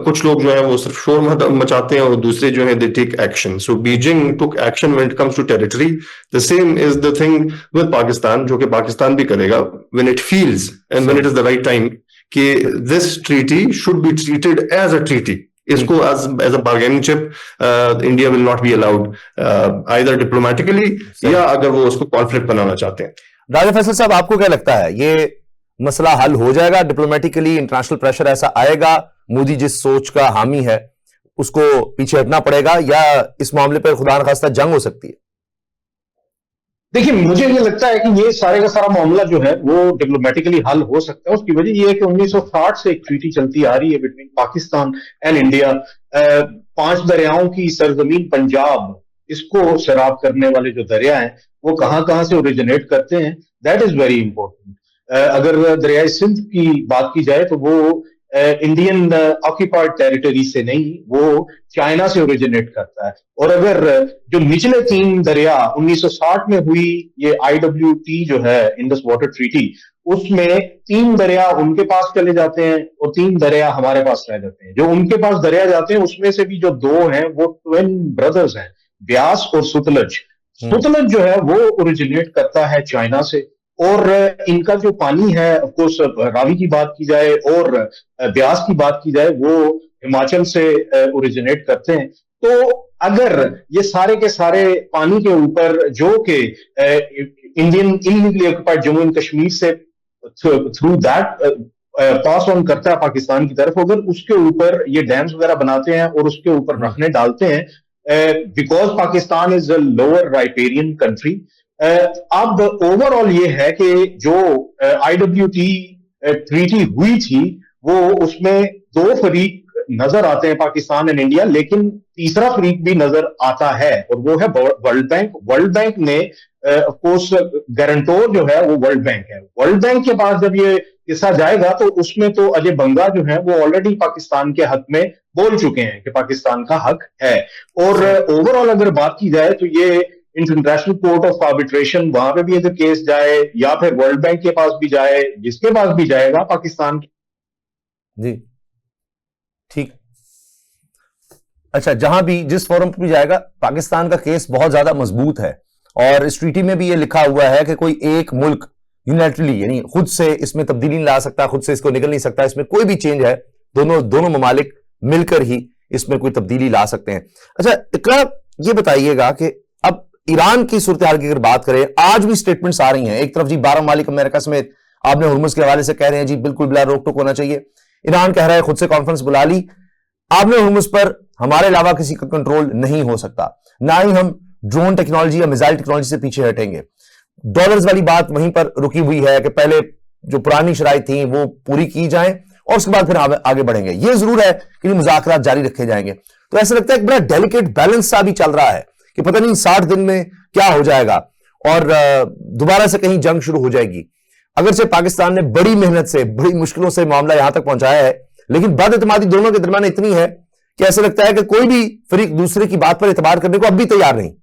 कुछ लोग जो है वो सिर्फ शोर मचाते हैं और दूसरे जो है they take action. So Beijing took action when it comes to territory. The same is the thing with Pakistan, जो कि पाकिस्तान भी करेगा when it feels and when it is the right time कि this treaty should be treated as a treaty. इसको as a bargaining chip India will not be allowed either diplomatically या अगर वो उसको कॉन्फ्लिक्ट बनाना चाहते हैं। राजा फैसल साहब, आपको क्या लगता है ये मसला हल हो जाएगा डिप्लोमेटिकली? इंटरनेशनल प्रेशर ऐसा आएगा? मोदी जिस सोच का हामी है उसको पीछे हटना पड़ेगा, या इस मामले पर खुदा न खास्ता जंग हो सकती है? देखिए, मुझे ये लगता है कि ये सारे का सारा मामला जो है वो डिप्लोमेटिकली हल हो सकता है। उसकी वजह ये है कि 1960 से एक ट्रीटी चलती आ रही है बिटवीन पाकिस्तान एंड इंडिया। 5 दरियाओं की सरजमीन पंजाब, इसको शराब करने वाले जो दरिया हैं वो कहां से ओरिजिनेट करते हैं, दैट इज वेरी इंपॉर्टेंट। अगर दरियाई सिंध की बात की जाए तो वो इंडियन ऑक्यूपाइड टेरिटरी से नहीं, वो चाइना से ओरिजिनेट करता है। और अगर जो निचले 3 दरिया 1960 में हुई ये IWT जो है इंडस वाटर ट्रीटी, उसमें 3 दरिया उनके पास चले जाते हैं और 3 दरिया हमारे पास रह जाते हैं। जो उनके पास दरिया जाते हैं उसमें से भी जो 2 हैं वो ट्विन ब्रदर्स हैं, ब्यास और सतलज। सतलज जो है वो ओरिजिनेट करता है चाइना से, और इनका जो पानी है, ऑफ कोर्स रावी की बात की जाए और ब्यास की बात की जाए, वो हिमाचल से ओरिजिनेट करते हैं। तो अगर ये सारे के सारे पानी के ऊपर जो कि Indian illegally occupied Jammu and Kashmir से थ्रू दैट पास ऑन करता है पाकिस्तान की तरफ, अगर उसके ऊपर ये डैम्स वगैरह बनाते हैं और उसके ऊपर रखने डालते हैं, because Pakistan is a lower riparian country. अब ओवरऑल ये है कि जो IWT ट्रीटी हुई थी वो उसमें 2 फरीक नजर आते हैं, पाकिस्तान एंड इंडिया, लेकिन तीसरा फरीक भी नजर आता है और वो है वर्ल्ड बैंक। वर्ल्ड बैंक ने ऑफ कोर्स गारंटोर जो है वो वर्ल्ड बैंक है। वर्ल्ड बैंक के पास जब ये किस्सा जाएगा तो उसमें तो अजय बंगा जो है वो ऑलरेडी पाकिस्तान के हक में बोल चुके हैं कि पाकिस्तान का हक है। और ओवरऑल अगर बात की जाए तो ये इंटरनेशनल कोर्ट ऑफ आर्बिट्रेशन, वहां पे भी अगर केस जाए या फिर वर्ल्ड बैंक के पास भी जाए, जिसके पास भी जाएगा पाकिस्तान जी ठीक। अच्छा, जहां भी जिस फोरम पर भी जाएगा पाकिस्तान का केस बहुत ज्यादा मजबूत है, और इस ट्रीटी में भी ये लिखा हुआ है कि कोई एक मुल्क यूनाइटली यानी खुद से इसमें तब्दीली नहीं ला सकता, खुद से इसको निकल नहीं सकता, इसमें कोई भी चेंज है दोनों ममालिक मिलकर ही इसमें कोई तब्दीली ला सकते हैं। अच्छा इकरा, ये बताइएगा कि अब ईरान की सूरत हाल की अगर बात करें, आज भी स्टेटमेंट्स आ रही हैं, एक तरफ जी 12 ममालिक अमेरिका समेत आपने हुर्मुज के हवाले से कह रहे हैं जी बिल्कुल बिला रोक टोक होना चाहिए, ईरान कह रहा है खुद से कॉन्फ्रेंस बुला ली, आपने हुर्मुज पर हमारे अलावा किसी का कंट्रोल नहीं हो सकता, ना ही हम ड्रोन टेक्नोलॉजी या मिसाइल टेक्नोलॉजी से पीछे हटेंगे। डॉलर्स वाली बात वहीं पर रुकी हुई है कि पहले जो पुरानी शराइत थी वो पूरी की जाए और उसके बाद फिर आगे बढ़ेंगे। ये जरूर है कि मुज़ाकरात जारी रखे जाएंगे। तो ऐसा लगता है एक बड़ा डेलिकेट बैलेंस सा भी चल रहा है कि पता नहीं 60 दिन में क्या हो जाएगा और दोबारा से कहीं जंग शुरू हो जाएगी। अगर से पाकिस्तान ने बड़ी मेहनत से बड़ी मुश्किलों से मामला यहां तक पहुंचाया है, लेकिन बदइत्मीदी दोनों के दरमियान इतनी है क्या ऐसा लगता है कि कोई भी फरीक दूसरे की बात पर एतबार करने को अब भी तैयार नहीं?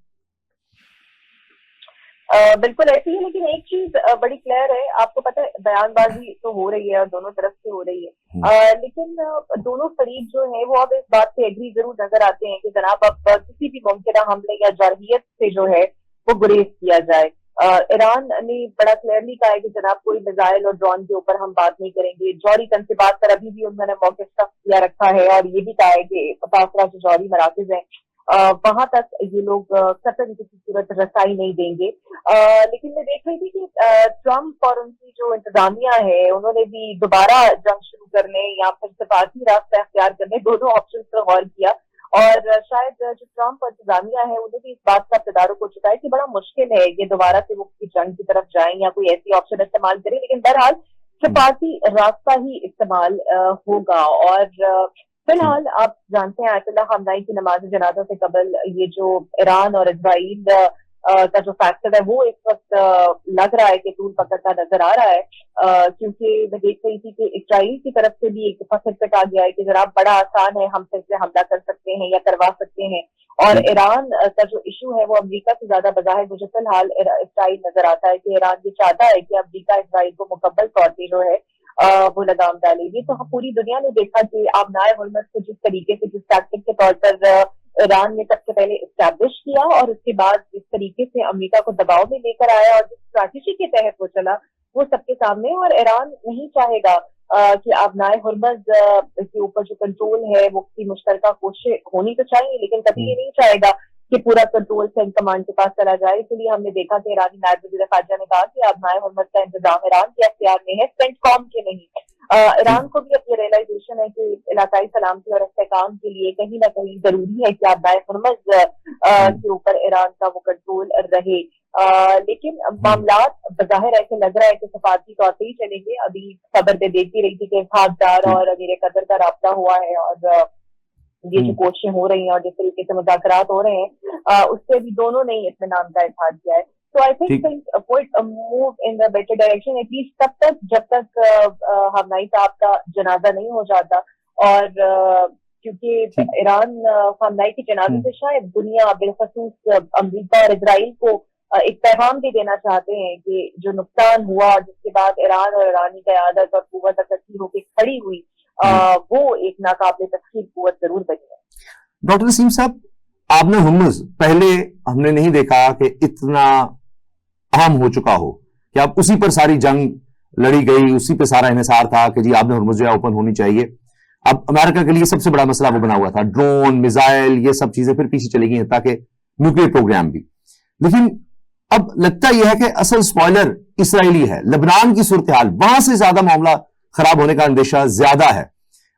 बिल्कुल ऐसी है, लेकिन एक चीज बड़ी क्लियर है, आपको पता है बयानबाजी तो हो रही है और दोनों तरफ से हो रही है, लेकिन दोनों फरीक जो है वो अब इस बात पे एग्री जरूर नजर आते हैं कि जनाब अब किसी भी मुमकिन हमले या जारहियत से जो है वो गुरेज किया जाए। ईरान ने बड़ा क्लियरली कहा है कि जनाब कोई मिसाइल और ड्रोन के ऊपर हम बात नहीं करेंगे। जौहरी तनसीबात पर अभी भी उन्होंने मौके सख्त किया रखा है और ये भी कहा है कि फासला जो जौहरी मराकज है वहां तक ये लोग कतई किसी सूरत रसाई नहीं देंगे। लेकिन मैं देख रही थी कि ट्रंप और उनकी जो इंतजामिया है उन्होंने भी दोबारा जंग शुरू करने या फिर सिफारती रास्ता अख्तियार करने दोनों ऑप्शन पर गौर किया, और शायद जो ट्रंप और इंतजामिया है उन्हें भी इस बात का तदारुक हो चुका है कि बड़ा मुश्किल है ये दोबारा से वो किसी जंग की तरफ जाएं या कोई ऐसी ऑप्शन इस्तेमाल करें, लेकिन बहरहाल सिफारती रास्ता ही इस्तेमाल होगा। और फिलहाल आप जानते हैं आयतुल्लाह ख़ामनेई की नमाज जनाजा से कबल ये जो ईरान और इजराइल का जो फैक्टर है वो इस वक्त लग रहा है कि तूल पकड़ता नजर आ रहा है, क्योंकि मैं देख रही थी कि इजराइल की तरफ से भी एक दफा फिर आ गया है कि जरा बड़ा आसान है, हम फिर से हमला कर सकते हैं या करवा सकते हैं। और ईरान का जो इशू है वो अमेरिका से ज्यादा बज़ाहिर मुझे फिलहाल इजराइल नजर आता है कि ईरान ये चाहता है कि अमेरिका इजराइल को मुकम्मल तौर पर जो है वो लगाम डालेगी। तो पूरी दुनिया ने देखा कि आबनाए हुर्मुज़ को जिस तरीके से, जिस टैक्टिक के तौर पर ईरान ने सबसे पहले इस्टेब्लिश किया और उसके बाद जिस तरीके से अमेरिका को दबाव में लेकर आया और जिस स्ट्रैटेजी के तहत वो चला वो सबके सामने। और ईरान नहीं चाहेगा कि आबनाए हुर्मुज़ के ऊपर जो कंट्रोल है वो की मुश्तरका कोशिश होनी तो चाहिए, लेकिन कभी ये नहीं चाहेगा कि पूरा कंट्रोल सेंट कमांड के पास चला जाए। इसलिए हमने देखा कि ईरानी नायब वज़ीर ख़ारजा ने कहा कि आबनाए हुर्मुज़ का इंतजाम ईरान के अख्तियार में है, सेंटकॉम के नहीं। ईरान को भी अब ये रियलाइजेशन है कि इलाकाई सलामती और इस्तेहकाम के लिए कहीं ना कहीं जरूरी है कि आबनाए हुर्मुज़ के ऊपर ईरान का वो कंट्रोल रहे। लेकिन मामलात बज़ाहिर ऐसे लग रहा है कि सफारती तौर पर ही चलेंगे। अभी खबर पे देखती रही थी कि खाकदार और अमीर कतर का राब्ता हुआ है और ये जो कोशिशें हो रही हैं और जिस तरीके से मुज़ाकरात हो रहे हैं उससे भी दोनों ने इत्मीनान का इज़हार किया है। तो I think move in the better direction, at least तब तक जब तक ख़ामनेई साहब का जनाजा नहीं हो जाता। और क्योंकि ईरान ख़ामनेई के जनाजे से शायद दुनिया बिलखसूस अमेरिका और इजराइल को एक पैगाम भी देना चाहते हैं कि जो नुकसान हुआ और जिसके बाद ईरान और ईरानी क़यादत और कुव्वत इकट्ठी होकर खड़ी हुई वो एक नाकाबिले तस्खीर कुव्वत जरूर बनी है। डॉक्टर नसीम साहब, आबनाए हुर्मुज़ पहले हमने नहीं देखा कि इतना अहम हो चुका हो कि अब उसी पर सारी जंग लड़ी गई, उसी पे सारा इन्हिसार था कि जी आबनाए हुर्मुज़ जो है ओपन होनी चाहिए। अब अमेरिका के लिए सबसे बड़ा मसला वो बना हुआ था, ड्रोन, मिसाइल, ये सब चीजें फिर पीछे चली गई, ताकि न्यूक्लियर प्रोग्राम भी। लेकिन अब लगता यह है कि असल स्पॉइलर इसराइली है। लेबनान की सूरत हाल, वहां से ज्यादा मामला खराब होने का अंदेशा ज्यादा है,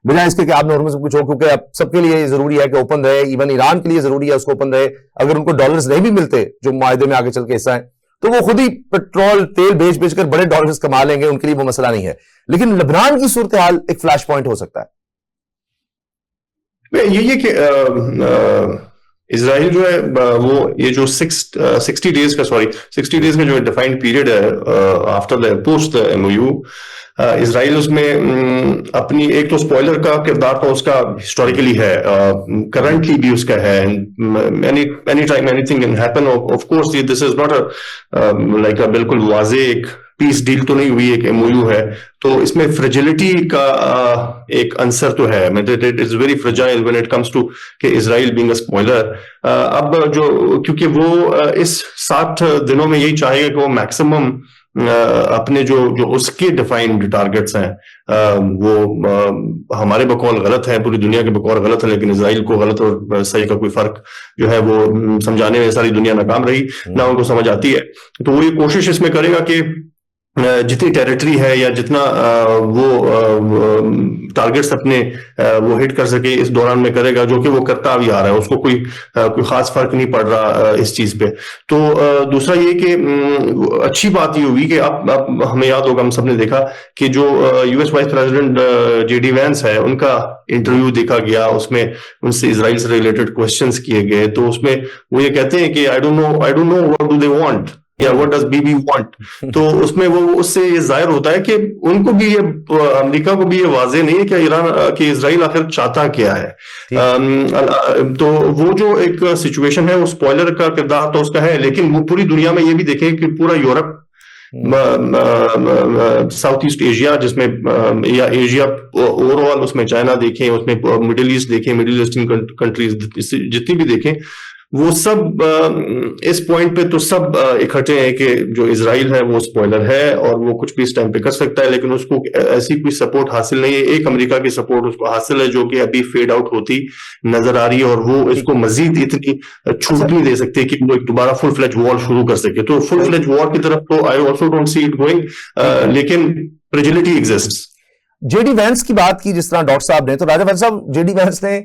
बजाय इसके कि आबनाए हुर्मुज़ कुछ हो, क्योंकि अब सबके लिए जरूरी है कि ओपन रहे। इवन ईरान के लिए जरूरी है उसको ओपन रहे। अगर उनको डॉलर्स नहीं भी मिलते जो मुआहदे में आगे चल के हिस्सा है, तो वो खुद ही पेट्रोल तेल बेच बेचकर बड़े डॉलर्स कमा लेंगे, उनके लिए वो मसला नहीं है। लेकिन लेबनान की सूरत हाल एक फ्लैश पॉइंट हो सकता है। यही है कि इजराइल जो है वो ये जो 60 डेज का जो डिफाइंड पीरियड है after the post the MOU, Israel उसमें अपनी एक तो स्पॉइलर का किरदार तो उसका हिस्टोरिकली है, करंटली भी उसका है। Any time anything can happen. Of course this is not like अ बिल्कुल वाज़े एक पीस डील तो नहीं हुई, एक MOU है, तो इसमें फ्रेजिलिटी का एक आंसर तो है। It is very fragile when it comes to कि इजराइल बीइंग अ स्पॉइलर। अब जो क्योंकि वो इस 60 दिनों में यही चाहेगा कि वो मैक्सिमम अपने जो उसके डिफाइंड टारगेट्स हैं वो हमारे बकौल गलत है, पूरी दुनिया के बकौल गलत है, लेकिन इजराइल को गलत और सही का कोई फर्क जो है वो समझाने में सारी दुनिया नाकाम रही, ना उनको समझ आती है। तो वो ये कोशिश इसमें करेगा कि जितनी टेरिटरी है या जितना वो टारगेट्स अपने वो हिट कर सके इस दौरान में करेगा, जो कि वो करता भी आ रहा है। उसको कोई खास फर्क नहीं पड़ रहा इस चीज पे। तो दूसरा ये कि अच्छी बात ये हुई कि अब हमें याद होगा, हम सबने देखा कि जो US vice president JD Vance है, उनका इंटरव्यू देखा गया, उसमें उनसे इजराइल से रिलेटेड क्वेश्चंस किए गए। तो उसमें वो ये कहते हैं कि I don't know what do they want, या व्हाट डज बीबी वांट, तो उसमें वो उससे ये जाहिर होता है कि उनको भी ये, अमेरिका को भी ये वाजे नहीं है कि ईरान कि इजराइल आखिर चाहता क्या है। तो वो जो एक सिचुएशन है वो स्पॉइलर का किरदार तो उसका है, लेकिन वो पूरी दुनिया में ये भी देखें कि पूरा यूरोप, साउथ ईस्ट एशिया जिसमें या एशिया ओवरऑल, उसमें चाइना देखें, उसमें मिडिल ईस्ट देखें, मिडिल ईस्टर्न कंट्रीज जितनी भी देखें, वो सब इस पॉइंट पे तो सब इकट्ठे हैं कि जो इजराइल है वो स्पॉइलर है और वो कुछ भी इस टाइम पे कर सकता है, लेकिन उसको ऐसी कोई सपोर्ट हासिल नहीं है। एक अमेरिका की सपोर्ट उसको हासिल है जो कि अभी फेड आउट होती नजर आ रही है, और वो इसको मजीद इतनी छूट नहीं दे सकते कि वो एक दोबारा फुल फ्लेज वॉर शुरू कर सके। तो फुल फ्लेज वॉर की तरफ तो I also don't see it going, लेकिन फ्रेजिलिटी एग्जिस्ट्स। जेडी वैंस की बात की जिस तरह डॉक्टर साहब ने, तो राजा वैंस साहब, जेडी वैंस ने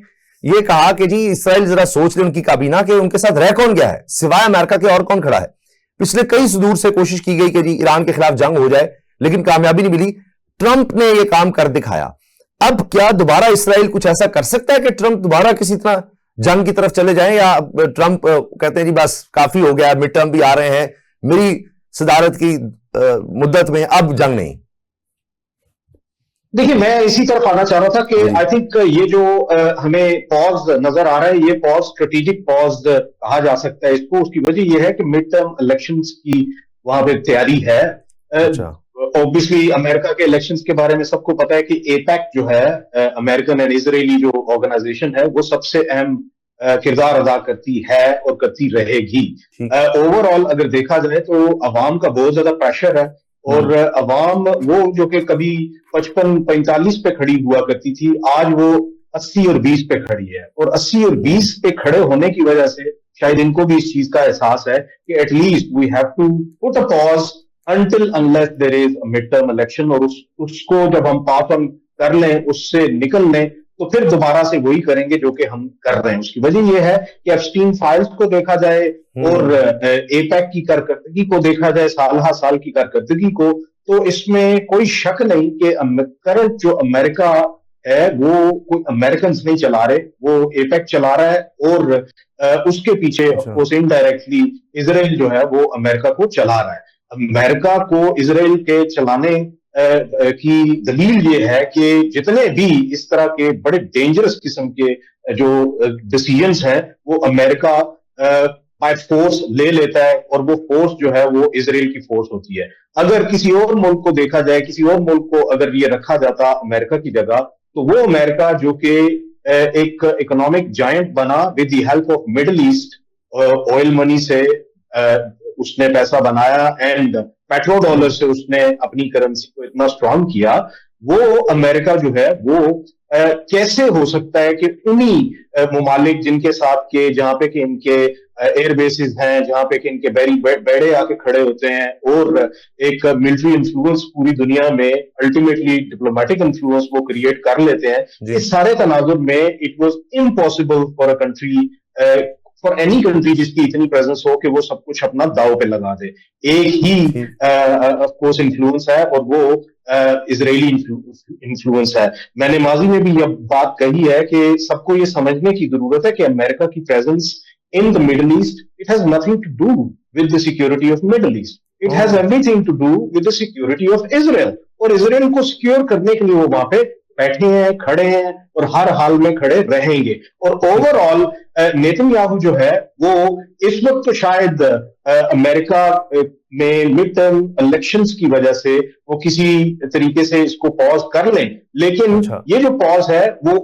ये कहा कि जी इसराइल जरा सोच ले उनकी काबीना के उनके साथ रह कौन गया है, सिवाय अमेरिका के और कौन खड़ा है। पिछले कई सुदूर से कोशिश की गई कि जी ईरान के खिलाफ जंग हो जाए, लेकिन कामयाबी नहीं मिली। ट्रंप ने यह काम कर दिखाया। अब क्या दोबारा इसराइल कुछ ऐसा कर सकता है कि ट्रंप दोबारा किसी तरह जंग की तरफ चले जाएं, या ट्रंप कहते हैं जी बस काफी हो गया, मिड टर्म भी आ रहे हैं, मेरी सदारत की मुद्दत में अब जंग नहीं। देखिए, मैं इसी तरफ आना चाह रहा था कि आई थिंक ये जो हमें पॉज नजर आ रहा है, ये पॉज स्ट्रेटेजिक पॉज कहा जा सकता है इसको। उसकी वजह यह है कि मिड टर्म इलेक्शंस की वहां पे तैयारी है। ऑब्वियसली अमेरिका के इलेक्शंस के बारे में सबको पता है कि एपैक जो है, अमेरिकन एंड इजरायली जो ऑर्गेनाइजेशन है, वो सबसे अहम किरदार अदा करती है और करती रहेगी। ओवरऑल अगर देखा जाए तो अवाम का बहुत ज्यादा प्रेशर है, और अवाम वो जो कि कभी 55-45 पे खड़ी हुआ करती थी, आज वो 80 और 20 पे खड़ी है। और 80 और 20 पे खड़े होने की वजह से शायद इनको भी इस चीज का एहसास है कि at least we have to put a pause until unless there is a midterm election, और उसको जब हम पास ऑन कर लें, उससे निकल लें, तो फिर दोबारा से वही करेंगे जो कि हम कर रहे हैं। उसकी वजह यह है कि एप्स्टीन फाइल्स को देखा जाए और एपैक की कारकर्दगी को देखा जाए, साल हा साल की कारकर्दगी को, तो इसमें कोई शक नहीं कि करंट जो अमेरिका है वो कोई अमेरिकन नहीं चला रहे, वो एपैक चला रहा है, और उसके पीछे इनडायरेक्टली इजराइल जो है वो अमेरिका को चला रहा है। अमेरिका को इजराइल के चलाने की दलील ये है कि जितने भी इस तरह के बड़े डेंजरस किस्म के जो डिसीजंस हैं, वो अमेरिका बाय फोर्स ले लेता है, और वो फोर्स जो है वो इजराइल की फोर्स होती है। अगर किसी और मुल्क को देखा जाए, किसी और मुल्क को अगर ये रखा जाता अमेरिका की जगह, तो वो अमेरिका जो कि एक इकोनॉमिक जायंट बना with the help of Middle east, oil money से उसने पैसा बनाया, एंड पेट्रो डॉलर से उसने अपनी करेंसी को इतना स्ट्रांग किया, वो अमेरिका जो है वो कैसे हो सकता है कि उन्हीं मुमालिक जिनके साथ के, जहां पे कि इनके एयर बेसिस हैं, जहां पे कि इनके बेड़े आके खड़े होते हैं, और एक मिलिट्री इन्फ्लुएंस पूरी दुनिया में, अल्टीमेटली डिप्लोमेटिक इन्फ्लुएंस वो क्रिएट कर लेते हैं। इस सारे तनाजुर में it was impossible for a country, for any country जिसकी इतनी प्रेजेंस हो कि वो सब कुछ अपना दाव पे लगा दे। एक ही ऑफ कोर्स इन्फ्लुएंस है, और वो इजरायली इन्फ्लुएंस है। मैंने माजी में भी ये बात कही है कि सबको ये समझने की जरूरत है कि अमेरिका की presence in the Middle East, it has nothing to do with the security of Middle East, it has everything to do with the security of Israel. और इजराइल को सिक्योर करने के लिए वो वहां पे बैठे हैं, खड़े हैं, और हर हाल में खड़े रहेंगे। और ओवरऑल नेतन्याहू जो है वो इस वक्त तो शायद अमेरिका में मिड टर्म इलेक्शंस की वजह से वो किसी तरीके से इसको पॉज कर लें, लेकिन ये जो पॉज है वो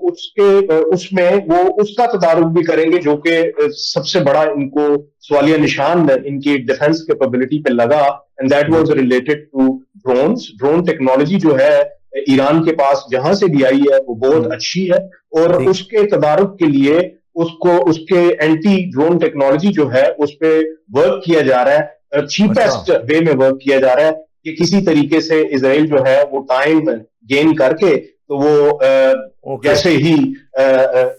उसमें वो उसका तदारुक भी करेंगे जो कि सबसे बड़ा इनको सवालिया निशान इनकी डिफेंस कैपेबिलिटी पे लगा, and that was related to drone technology जो है ईरान के पास जहां से भी आई है वो बहुत अच्छी है, और उसके तदारुक के लिए उसके एंटी ड्रोन टेक्नोलॉजी जो है उस पर वर्क किया जा रहा है, चीपेस्ट वे में वर्क किया जा रहा है कि किसी तरीके से इजराइल जो है वो टाइम गेन करके तो वो जैसे ही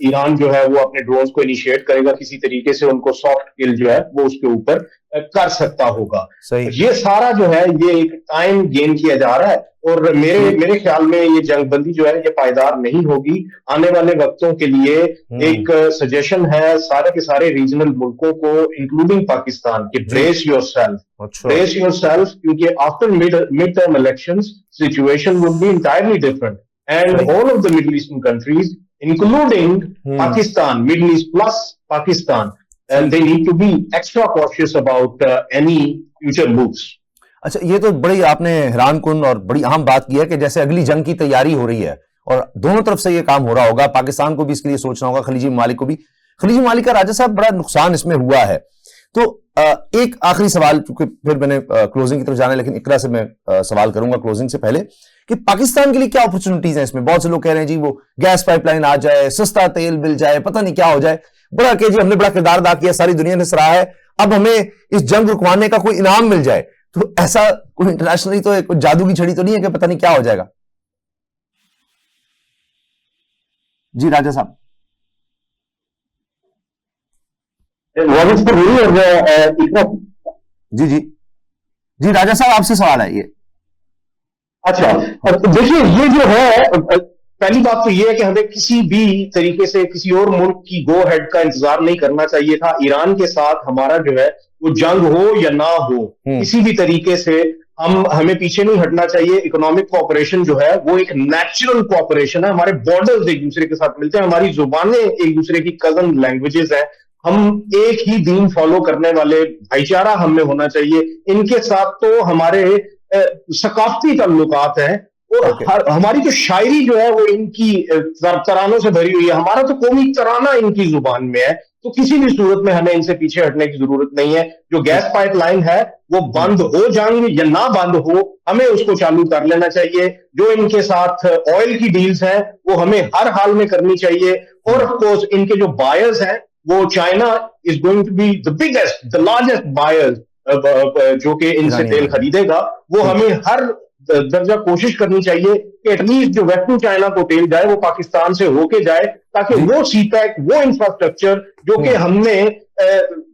ईरान जो है वो अपने ड्रोन्स को इनिशिएट करेगा किसी तरीके से उनको सॉफ्ट किल जो है वो उसके ऊपर कर सकता होगा। ये सारा जो है ये एक टाइम गेन किया जा रहा है और मेरे ख्याल में ये जंगबंदी जो है ये पायदार नहीं होगी। आने वाले वक्तों के लिए एक सजेशन है सारे के सारे रीजनल मुल्कों को इंक्लूडिंग पाकिस्तान कि ब्रेस योरसेल्फ क्योंकि after mid term elections situation would be entirely different and all of the middle eastern countries including Pakistan, middle east plus Pakistan, and they need to be extra cautious about any future moves. अच्छा, ये तो बड़ी आपने हैरानकुन और बड़ी अहम बात की है कि जैसे अगली जंग की तैयारी हो रही है और दोनों तरफ से ये काम हो रहा होगा, पाकिस्तान को भी इसके लिए सोचना होगा, खलीजी ममालिक को भी। खलीजी ममालिक का राजा साहब बड़ा नुकसान इसमें हुआ है। तो एक आखिरी सवाल, क्योंकि फिर मैंने क्लोजिंग की तरफ जाना है, लेकिन इकरा से मैं सवाल करूंगा क्लोजिंग से पहले कि पाकिस्तान के लिए क्या अपॉर्चुनिटीज हैं इसमें। बहुत से लोग कह रहे हैं जी वो गैस पाइपलाइन आ जाए, सस्ता तेल मिल जाए, पता नहीं क्या हो जाए। बड़ा कि जी हमने बड़ा किरदार अदा किया, सारी दुनिया ने सराहा है, अब हमें इस जंग रुकवाने का कोई इनाम मिल जाए। तो ऐसा कोई इंटरनेशनली तो कोई जादू की छड़ी तो नहीं है कि पता नहीं क्या हो जाएगा। जी राजा साहब। जी जी जी राजा साहब, आपसे सवाल है ये। अच्छा, देखिए ये जो है पहली बात तो ये है कि हमें किसी भी तरीके से किसी और मुल्क की गो हेड का इंतजार नहीं करना चाहिए था। ईरान के साथ हमारा जो है वो जंग हो या ना हो, किसी भी तरीके से हमें पीछे नहीं हटना चाहिए। इकोनॉमिक कोऑपरेशन जो है वो एक नेचुरल कोऑपरेशन है। हमारे बॉर्डर्स एक दूसरे के साथ मिलते हैं, हमारी जुबानें एक दूसरे की कजन लैंग्वेजेस हैं, हम एक ही दीन फॉलो करने वाले भाईचारा हमें होना चाहिए। इनके साथ तो हमारे सकाफती ताल्लुकात हैं और हमारी जो शायरी जो है वो इनकी तरानों से भरी हुई है। हमारा तो कौमी तराना इनकी जुबान में है, तो किसी भी सूरत में हमें इनसे पीछे हटने की जरूरत नहीं है। जो गैस पाइपलाइन है वो बंद हो जंग या ना बंद हो, हमें उसको चालू कर लेना चाहिए। जो इनके साथ ऑयल की डील्स हैं वो हमें हर हाल में करनी चाहिए। और ऑफ कोर्स इनके जो बायर्स हैं वो China is going to be the biggest, the largest buyers जो कि इनसे तेल खरीदेगा। वो हमें हर दर्जा कोशिश करनी चाहिए कि एटलीस्ट जो वेस्टर्न चाइना को तेल जाए वो पाकिस्तान से होके जाए, ताकि वो सीपैक, वो इंफ्रास्ट्रक्चर जो कि हमने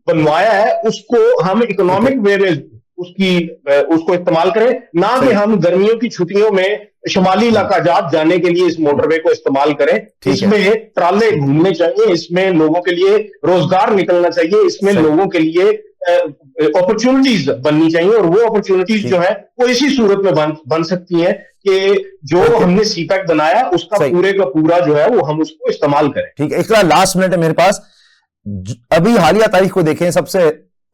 बनवाया है उसको हम इकोनॉमिक वे में उसको इस्तेमाल करें, ना कि हम गर्मियों की छुट्टियों में शुमाली इलाका जाने के लिए इस मोटरवे को इस्तेमाल करें। इसमें ट्राले घूमने चाहिए, इसमें लोगों के लिए रोजगार निकलना चाहिए, इसमें लोगों के लिए अपॉर्चुनिटीज बननी चाहिए। और वो अपॉर्चुनिटीज जो है वो इसी सूरत में बन सकती हैं कि जो हमने सीपैक बनाया उसका पूरे का पूरा जो है वो हम उसको इस्तेमाल करें। ठीक है, एक लास्ट मिनट है मेरे पास। अभी हालिया तारीख को देखें, सबसे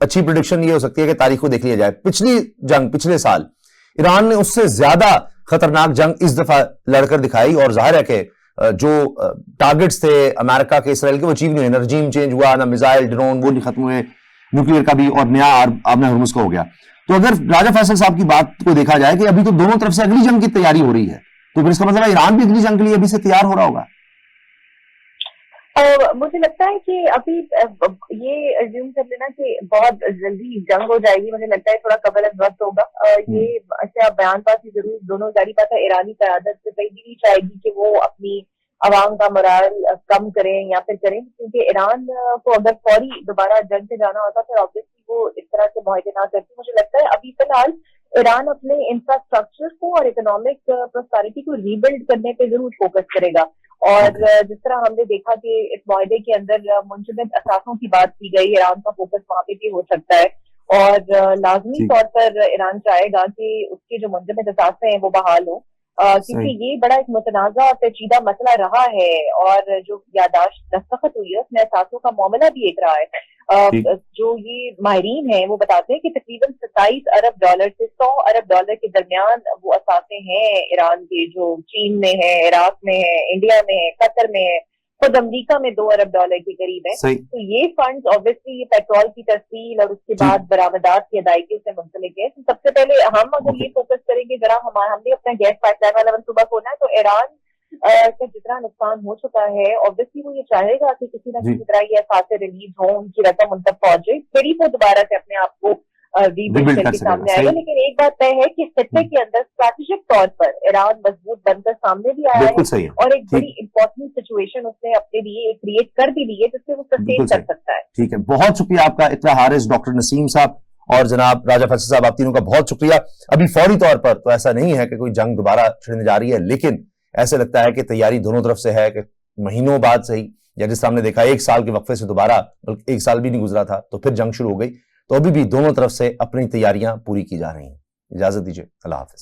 अच्छी प्रेडिक्शन ये हो सकती है कि तारीख को देख लिया जाए। पिछली जंग पिछले साल ईरान ने उससे ज्यादा खतरनाक जंग इस दफा लड़कर दिखाई और जाहिर है कि जो टारगेट्स थे अमेरिका के, इसराइल के, वो अचीव नहीं हुए। ना रजीम चेंज हुआ, ना मिसाइल ड्रोन वो नहीं खत्म हुए, न्यूक्लियर का भी और नया आमना हुर्मुज का हो गया। तो अगर राजा फैसल साहब की बात को देखा जाए कि अभी तो दोनों तरफ से अगली जंग की तैयारी हो रही है, तो फिर इसका मतलब ईरान भी अगली जंग के लिए अभी से तैयार हो रहा होगा। मुझे लगता है कि अभी ये अज्यूम कर लेना कि बहुत जल्दी जंग हो जाएगी, मुझे लगता है थोड़ा कबल वक्त होगा। ये अच्छा बयानबाजी जरूर दोनों जारी बात है, ईरानी क़यादत से कहीं भी नहीं चाहेगी कि वो अपनी अवाम का मोराल कम करें या फिर करें, क्योंकि ईरान को अगर फौरी दोबारा जंग से जाना होता फिर ऑब्वियसली वो इस तरह से मुआहदे ना करती। मुझे लगता है अभी फिलहाल ईरान अपने इंफ्रास्ट्रक्चर को और इकोनॉमिक प्रोस्पेरिटी को रीबिल्ड करने पे जरूर फोकस करेगा। और जिस तरह हमने देखा कि इस मुआहदे के अंदर मुंजमद असासों की बात की गई, ईरान का फोकस वहां पे भी हो सकता है। और लाजमी तौर पर ईरान चाहेगा कि उसके जो मुंजमद असासे हैं वो बहाल हो, क्योंकि ये बड़ा एक मुतनाज़ा और पेचीदा मसला रहा है। और जो यादाश्त दस्तखत हुई है उसमें असासों का मामला भी एक रहा है। जो ये माहिरीन हैं वो बताते हैं कि तकरीबन 27 अरब डॉलर से 100 अरब डॉलर के दरमियान वो असासे हैं ईरान के, जो चीन में है, इराक में है, इंडिया में है, कतर में है, खुद अमरीका में 2 अरब डॉलर के करीब है। तो ये फंड्स ऑब्वियसली ये पेट्रोल की तरसील और उसके बाद बरामदात की अदायगी से मुंसलिक है। तो सबसे पहले हम अगर ये फोकस करेंगे जरा हमने अपना गैस पाइपलाइन वाला मनसूबा खोलना है, तो ईरान का जितना नुकसान हो चुका है ऑब्वियसली वो ये चाहेगा कि किसी न किसी तरह ये असासे रिलीज हो, उनकी रकम उन तक पहुंचे, फिर ही वो दोबारा से अपने आप को रीबिल्ड Rebuild कर करके सकेगा, सामने आएगा। सही। लेकिन एक बात तय है कि खित्ते के अंदर स्ट्रैटेजिक तौर पर ईरान मजबूत बनकर सामने भी आया है बिल्कुल सही है, और एक ठीक। बड़ी इंपॉर्टेंट सिचुएशन उसने अपने लिए क्रिएट कर भी ली है जिससे वो सस्टेन बिल्कुल कर सही। सकता है। ठीक है, बहुत शुक्रिया आपका इत्रा हारिस, डॉक्टर नसीम साहब और जनाब राजा फैसल साहब, आप तीनों का बहुत शुक्रिया। अभी फौरी तौर पर तो ऐसा नहीं है कि कोई जंग दोबारा छिड़ने जा रही है, लेकिन ऐसे लगता है कि तैयारी दोनों तरफ से है कि महीनों बाद सही, या जिस हमने देखा 1 साल के वक्फे से दोबारा, बल्कि 1 साल भी नहीं गुजरा था तो फिर जंग शुरू हो गई, तो अभी भी दोनों तरफ से अपनी तैयारियां पूरी की जा रही हैं। इजाजत दीजिए, अल्लाह हाफिज।